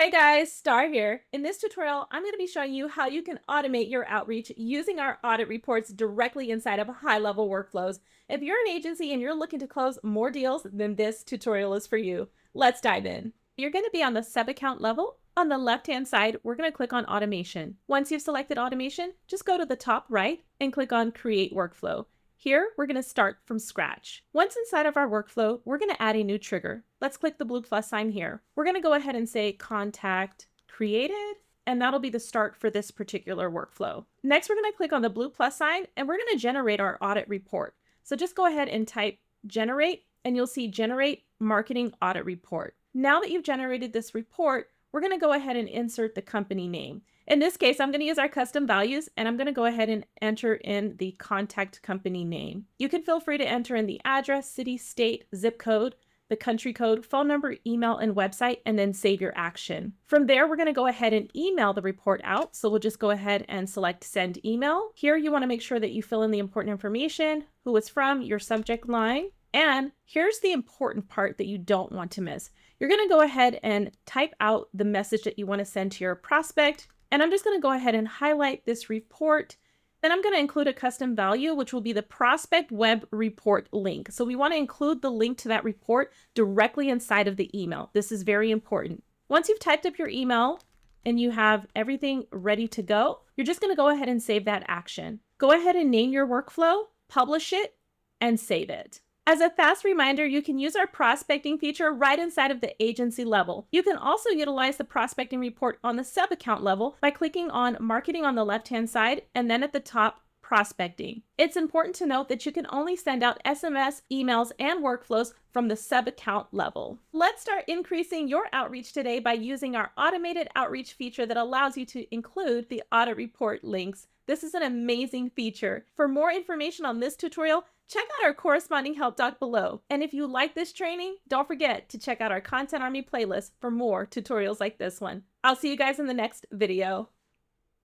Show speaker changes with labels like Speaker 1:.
Speaker 1: Hey guys, Star here. In this tutorial, I'm going to be showing you how you can automate your outreach using our audit reports directly inside of high-level workflows. If you're an agency and you're looking to close more deals, then this tutorial is for you. Let's dive in. You're going to be on the sub-account level. On the left-hand side, we're going to click on Automation. Once you've selected Automation, just go to the top right and click on Create Workflow. Here, we're going to start from scratch. Once inside of our workflow, we're going to add a new trigger. Let's click the blue plus sign here. We're going to go ahead and say Contact Created, and that'll be the start for this particular workflow. Next, we're going to click on the blue plus sign, and we're going to generate our audit report. So just go ahead and type Generate, and you'll see Generate Marketing Audit Report. Now that you've generated this report, we're going to go ahead and insert the company name. In this case, I'm going to use our custom values, and I'm going to go ahead and enter in the contact company name. You can feel free to enter in the address, city, state, zip code, the country code, phone number, email, and website, and then save your action. From there, we're going to go ahead and email the report out. So we'll just go ahead and select Send Email. Here, you want to make sure that you fill in the important information, who it's from, your subject line. And here's the important part that you don't want to miss. You're going to go ahead and type out the message that you want to send to your prospect. And I'm just going to go ahead and highlight this report. Then I'm going to include a custom value, which will be the prospect web report link. So we want to include the link to that report directly inside of the email. This is very important. Once you've typed up your email and you have everything ready to go, you're just going to go ahead and save that action. Go ahead and name your workflow, publish it, and save it. As a fast reminder, you can use our prospecting feature right inside of the agency level. You can also utilize the prospecting report on the sub-account level by clicking on Marketing on the left-hand side and then at the top, Prospecting. It's important to note that you can only send out SMS, emails, and workflows from the sub-account level. Let's start increasing your outreach today by using our automated outreach feature that allows you to include the audit report links. This is an amazing feature. For more information on this tutorial, check out our corresponding help doc below. And if you like this training, don't forget to check out our Content Army playlist for more tutorials like this one. I'll see you guys in the next video.